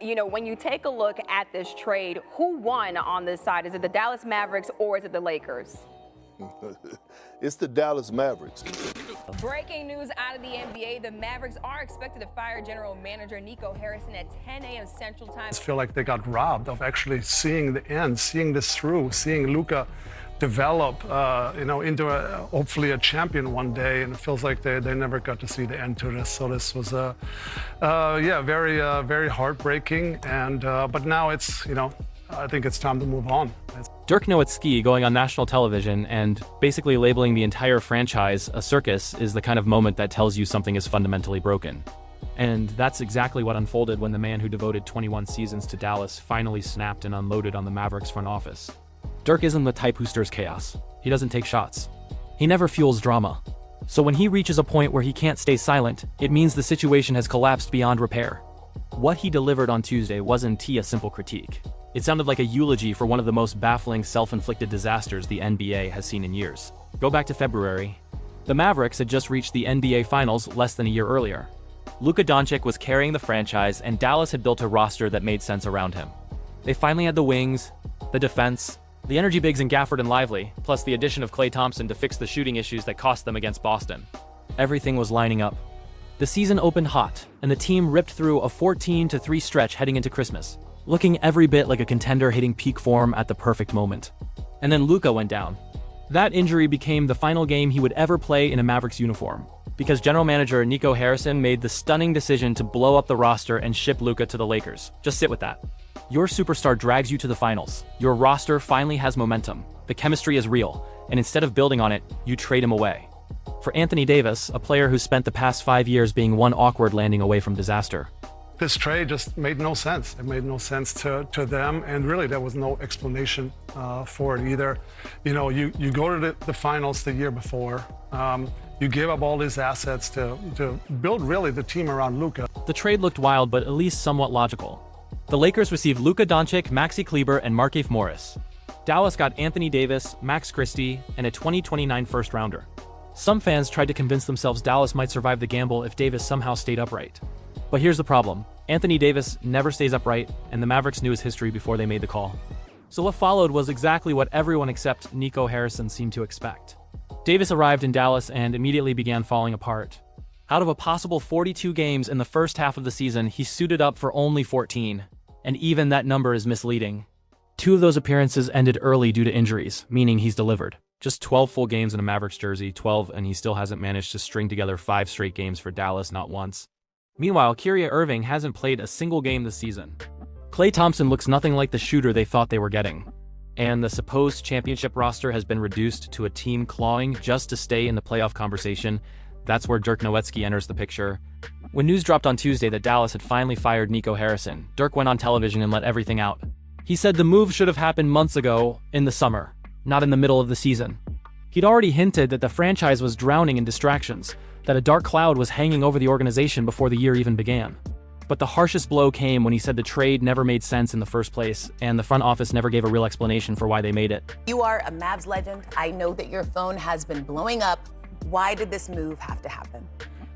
you know, when you take a look at this trade, who won on this side? Is it the Dallas Mavericks or is it the Lakers? It's the Dallas Mavericks. Breaking news out of the NBA, the Mavericks are expected to fire general manager Nico Harrison at 10 a.m. Central Time. I feel like they got robbed of actually seeing the end, seeing this through, seeing Luka develop, into hopefully a champion one day, and it feels like they never got to see the end to this. So this was very heartbreaking, and but now it's I think it's time to move on. Dirk Nowitzki going on national television and basically labeling the entire franchise a circus is the kind of moment that tells you something is fundamentally broken. And that's exactly what unfolded when the man who devoted 21 seasons to Dallas finally snapped and unloaded on the Mavericks front office. Dirk isn't the type who stirs chaos. He doesn't take shots. He never fuels drama. So when he reaches a point where he can't stay silent, it means the situation has collapsed beyond repair. What he delivered on Tuesday wasn't a simple critique. It sounded like a eulogy for one of the most baffling self-inflicted disasters the NBA has seen in years. Go back to February. The Mavericks had just reached the NBA Finals less than a year earlier. Luka Dončić was carrying the franchise, and Dallas had built a roster that made sense around him. They finally had the wings, the defense, the energy bigs in Gafford and Lively, plus the addition of Klay Thompson to fix the shooting issues that cost them against Boston. Everything was lining up. The season opened hot, and the team ripped through a 14-3 stretch heading into Christmas, looking every bit like a contender hitting peak form at the perfect moment. And then Luka went down. That injury became the final game he would ever play in a Mavericks uniform, because general manager Nico Harrison made the stunning decision to blow up the roster and ship Luka to the Lakers. Just sit with that. Your superstar drags you to the finals. Your roster finally has momentum. The chemistry is real, and instead of building on it, you trade him away. For Anthony Davis, a player who spent the past 5 years being one awkward landing away from disaster. This trade just made no sense. It made no sense to them, and really there was no explanation for it either. You go to the finals the year before. You gave up all these assets to build really the team around Luka. The trade looked wild, but at least somewhat logical. The Lakers received Luka Dončić, Maxi Kleber, and Markieff Morris. Dallas got Anthony Davis, Max Christie, and a 2029 first-rounder. Some fans tried to convince themselves Dallas might survive the gamble if Davis somehow stayed upright. But here's the problem. Anthony Davis never stays upright, and the Mavericks knew his history before they made the call. So what followed was exactly what everyone except Nico Harrison seemed to expect. Davis arrived in Dallas and immediately began falling apart. Out of a possible 42 games in the first half of the season, he suited up for only 14. And even that number is misleading. 2 of those appearances ended early due to injuries, meaning he's delivered. Just 12 full games in a Mavericks jersey, 12, and he still hasn't managed to string together 5 straight games for Dallas, not once. Meanwhile, Kyrie Irving hasn't played a single game this season. Klay Thompson looks nothing like the shooter they thought they were getting. And the supposed championship roster has been reduced to a team clawing just to stay in the playoff conversation. That's where Dirk Nowitzki enters the picture. When news dropped on Tuesday that Dallas had finally fired Nico Harrison, Dirk went on television and let everything out. He said the move should have happened months ago, in the summer, not in the middle of the season. He'd already hinted that the franchise was drowning in distractions, that a dark cloud was hanging over the organization before the year even began. But the harshest blow came when he said the trade never made sense in the first place, and the front office never gave a real explanation for why they made it. You are a Mavs legend. I know that your phone has been blowing up. Why did this move have to happen?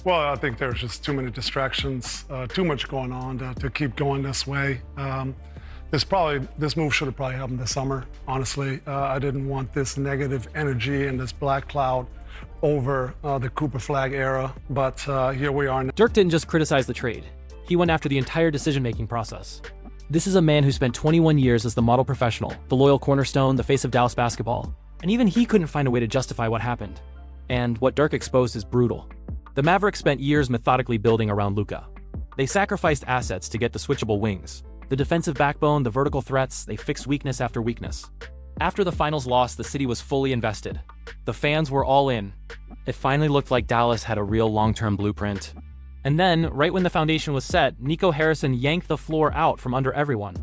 Well, I think there's just too many distractions, too much going on to keep going this way. This move should have probably happened this summer, honestly. I didn't want this negative energy and this black cloud over the Cooper Flag era, but here we are now. Dirk didn't just criticize the trade. He went after the entire decision-making process. This is a man who spent 21 years as the model professional, the loyal cornerstone, the face of Dallas basketball. And even he couldn't find a way to justify what happened. And what Dirk exposed is brutal. The Mavericks spent years methodically building around Luka. They sacrificed assets to get the switchable wings, the defensive backbone, the vertical threats. They fixed weakness after weakness. After the finals loss, the city was fully invested. The fans were all in. It finally looked like Dallas had a real long-term blueprint. And then, right when the foundation was set, Nico Harrison yanked the floor out from under everyone.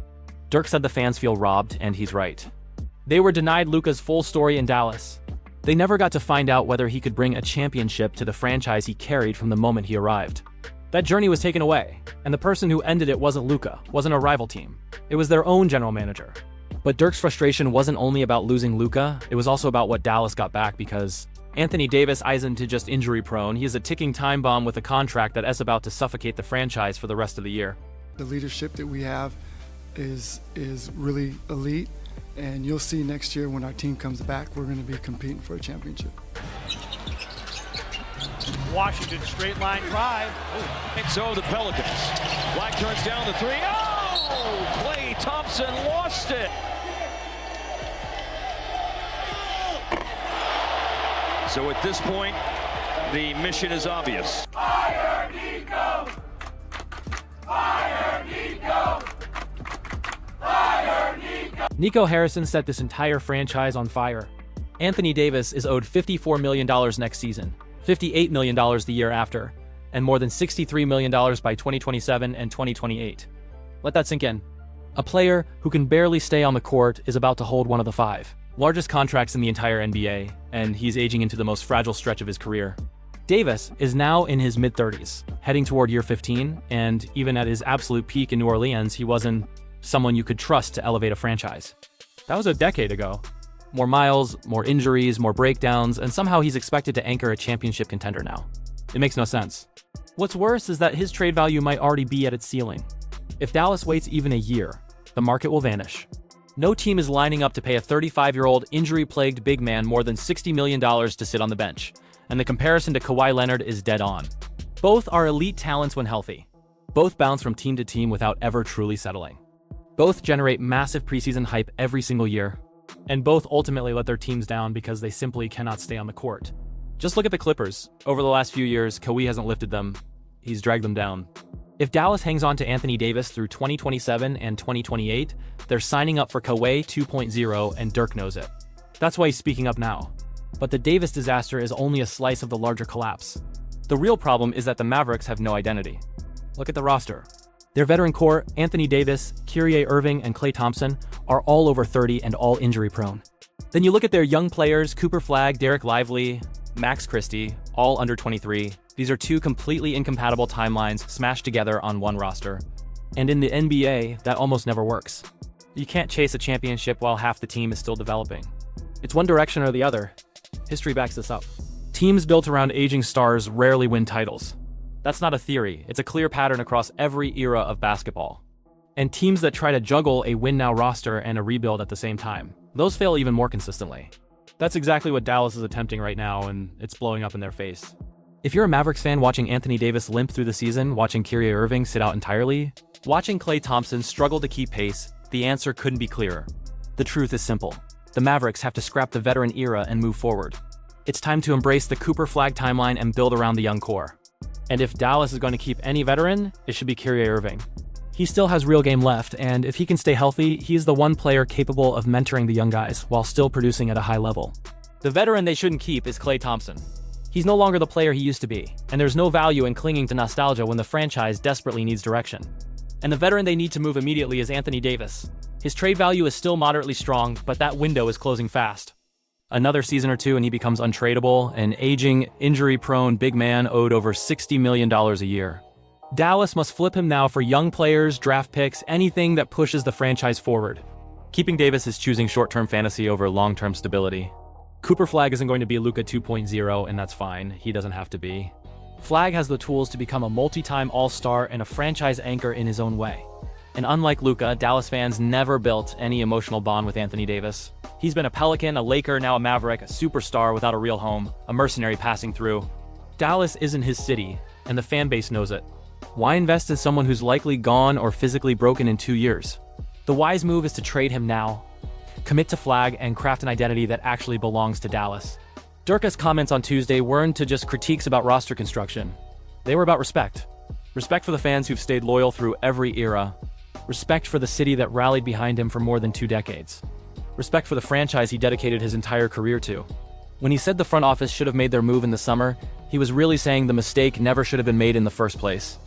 Dirk said the fans feel robbed, and he's right. They were denied Luka's full story in Dallas. They never got to find out whether he could bring a championship to the franchise he carried from the moment he arrived. That journey was taken away, and the person who ended it wasn't Luka, wasn't a rival team. It was their own general manager. But Dirk's frustration wasn't only about losing Luka, it was also about what Dallas got back, because Anthony Davis isn't just injury-prone, he is a ticking time bomb with a contract that is about to suffocate the franchise for the rest of the year. The leadership that we have is really elite, and you'll see next year when our team comes back, we're going to be competing for a championship. Washington straight line drive. And so the Pelicans. Black turns down the three. Oh! Klay Thompson lost it. So at this point, the mission is obvious. Fire Nico! Fire Nico! Fire Nico! Nico Harrison set this entire franchise on fire. Anthony Davis is owed $54 million next season, $58 million the year after, and more than $63 million by 2027 and 2028. Let that sink in. A player who can barely stay on the court is about to hold one of the 5 largest contracts in the entire NBA, and he's aging into the most fragile stretch of his career. Davis is now in his mid-30s, heading toward year 15, and even at his absolute peak in New Orleans, he wasn't someone you could trust to elevate a franchise. That was a decade ago. More miles, more injuries, more breakdowns, and somehow he's expected to anchor a championship contender now. It makes no sense. What's worse is that his trade value might already be at its ceiling. If Dallas waits even a year, the market will vanish. No team is lining up to pay a 35-year-old injury-plagued big man more than $60 million to sit on the bench, and the comparison to Kawhi Leonard is dead on. Both are elite talents when healthy. Both bounce from team to team without ever truly settling. Both generate massive preseason hype every single year, and both ultimately let their teams down because they simply cannot stay on the court. Just look at the Clippers. Over the last few years, Kawhi hasn't lifted them. He's dragged them down. If Dallas hangs on to Anthony Davis through 2027 and 2028, they're signing up for Kawhi 2.0, and Dirk knows it. That's why he's speaking up now. But the Davis disaster is only a slice of the larger collapse. The real problem is that the Mavericks have no identity. Look at the roster. Their veteran core, Anthony Davis, Kyrie Irving, and Klay Thompson, are all over 30 and all injury-prone. Then you look at their young players, Cooper Flagg, Derek Lively, Max Christie, all under 23. These are 2 completely incompatible timelines smashed together on one roster. And in the NBA, that almost never works. You can't chase a championship while half the team is still developing. It's one direction or the other. History backs this up. Teams built around aging stars rarely win titles. That's not a theory, it's a clear pattern across every era of basketball. And teams that try to juggle a win-now roster and a rebuild at the same time, those fail even more consistently. That's exactly what Dallas is attempting right now, and it's blowing up in their face. If you're a Mavericks fan watching Anthony Davis limp through the season, watching Kyrie Irving sit out entirely, watching Klay Thompson struggle to keep pace, the answer couldn't be clearer. The truth is simple. The Mavericks have to scrap the veteran era and move forward. It's time to embrace the Cooper Flagg timeline and build around the young core. And if Dallas is going to keep any veteran, it should be Kyrie Irving. He still has real game left, and if he can stay healthy, he's the one player capable of mentoring the young guys while still producing at a high level. The veteran they shouldn't keep is Klay Thompson. He's no longer the player he used to be, and there's no value in clinging to nostalgia when the franchise desperately needs direction. And the veteran they need to move immediately is Anthony Davis. His trade value is still moderately strong, but that window is closing fast. Another season or two and he becomes untradeable, an aging, injury-prone big man owed over $60 million a year. Dallas must flip him now for young players, draft picks, anything that pushes the franchise forward. Keeping Davis is choosing short-term fantasy over long-term stability. Cooper Flagg isn't going to be Luka 2.0, and that's fine. He doesn't have to be. Flagg has the tools to become a multi-time all-star and a franchise anchor in his own way. And unlike Luka, Dallas fans never built any emotional bond with Anthony Davis. He's been a Pelican, a Laker, now a Maverick, a superstar without a real home, a mercenary passing through. Dallas isn't his city, and the fan base knows it. Why invest in someone who's likely gone or physically broken in 2 years? The wise move is to trade him now, commit to Flagg, and craft an identity that actually belongs to Dallas. Dirk's comments on Tuesday weren't just critiques about roster construction. They were about respect. Respect for the fans who've stayed loyal through every era. Respect for the city that rallied behind him for more than 2 decades. Respect for the franchise he dedicated his entire career to. When he said the front office should have made their move in the summer, he was really saying the mistake never should have been made in the first place.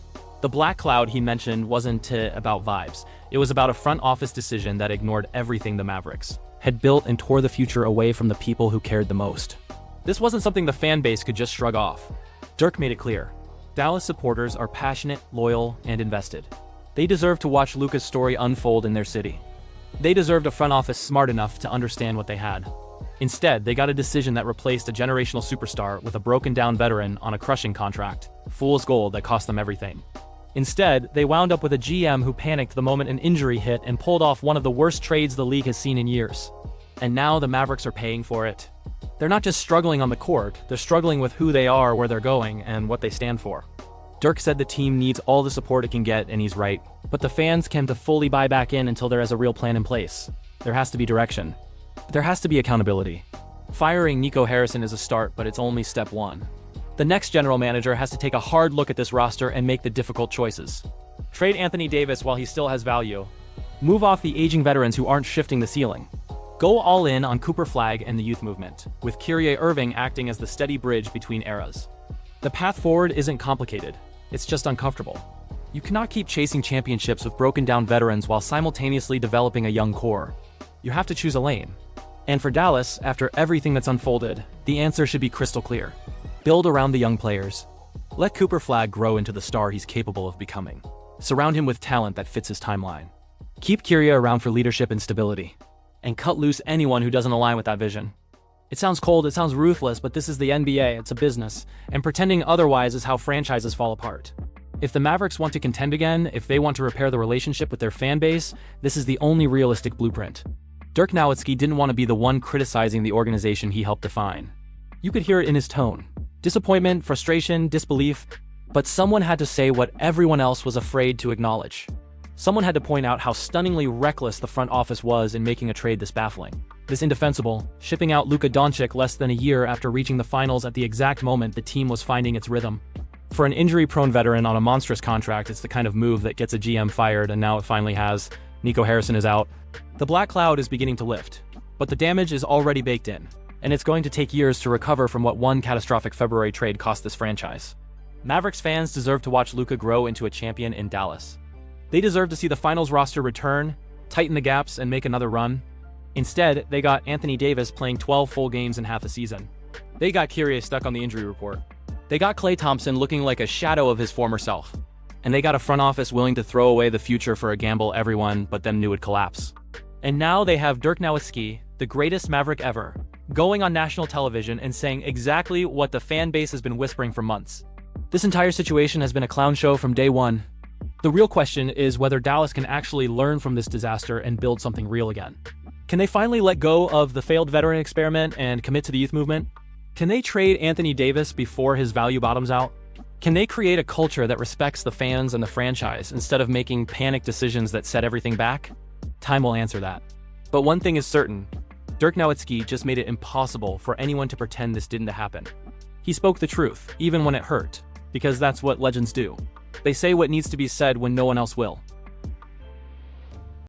The black cloud he mentioned wasn't about vibes. It was about a front office decision that ignored everything the Mavericks had built and tore the future away from the people who cared the most. This wasn't something the fan base could just shrug off. Dirk made it clear. Dallas supporters are passionate, loyal, and invested. They deserve to watch Luka's story unfold in their city. They deserved a front office smart enough to understand what they had. Instead, they got a decision that replaced a generational superstar with a broken-down veteran on a crushing contract, fool's gold that cost them everything. Instead, they wound up with a GM who panicked the moment an injury hit and pulled off one of the worst trades the league has seen in years. And now the Mavericks are paying for it. They're not just struggling on the court, they're struggling with who they are, where they're going, and what they stand for. Dirk said the team needs all the support it can get, and he's right. But the fans can't fully buy back in until there is a real plan in place. There has to be direction. There has to be accountability. Firing Nico Harrison is a start, but it's only step one. The next general manager has to take a hard look at this roster and make the difficult choices. Trade Anthony Davis while he still has value. Move off the aging veterans who aren't shifting the ceiling. Go all in on Cooper Flagg and the youth movement, with Kyrie Irving acting as the steady bridge between eras. The path forward isn't complicated, it's just uncomfortable. You cannot keep chasing championships with broken-down veterans while simultaneously developing a young core. You have to choose a lane. And for Dallas, after everything that's unfolded, the answer should be crystal clear. Build around the young players. Let Cooper Flagg grow into the star he's capable of becoming. Surround him with talent that fits his timeline. Keep Kyrie around for leadership and stability. And cut loose anyone who doesn't align with that vision. It sounds cold, it sounds ruthless, but this is the NBA, it's a business, and pretending otherwise is how franchises fall apart. If the Mavericks want to contend again, if they want to repair the relationship with their fan base, this is the only realistic blueprint. Dirk Nowitzki didn't want to be the one criticizing the organization he helped define. You could hear it in his tone. Disappointment, frustration, disbelief, but someone had to say what everyone else was afraid to acknowledge. Someone had to point out how stunningly reckless the front office was in making a trade this baffling, this indefensible, shipping out Luka Dončić less than a year after reaching the finals at the exact moment the team was finding its rhythm. For an injury-prone veteran on a monstrous contract, it's the kind of move that gets a GM fired, and now it finally has. Nico Harrison is out. The black cloud is beginning to lift, but the damage is already baked in, and it's going to take years to recover from what one catastrophic February trade cost this franchise. Mavericks fans deserve to watch Luka grow into a champion in Dallas. They deserve to see the finals roster return, tighten the gaps, and make another run. Instead, they got Anthony Davis playing 12 full games in half a season. They got Kyrie stuck on the injury report. They got Klay Thompson looking like a shadow of his former self. And they got a front office willing to throw away the future for a gamble everyone but them knew would collapse. And now they have Dirk Nowitzki, the greatest Maverick ever, going on national television and saying exactly what the fan base has been whispering for months. This entire situation has been a clown show from day one. The real question is whether Dallas can actually learn from this disaster and build something real again. Can they finally let go of the failed veteran experiment and commit to the youth movement? Can they trade Anthony Davis before his value bottoms out? Can they create a culture that respects the fans and the franchise instead of making panicked decisions that set everything back? Time will answer that. But one thing is certain, Dirk Nowitzki just made it impossible for anyone to pretend this didn't happen. He spoke the truth, even when it hurt, because that's what legends do. They say what needs to be said when no one else will.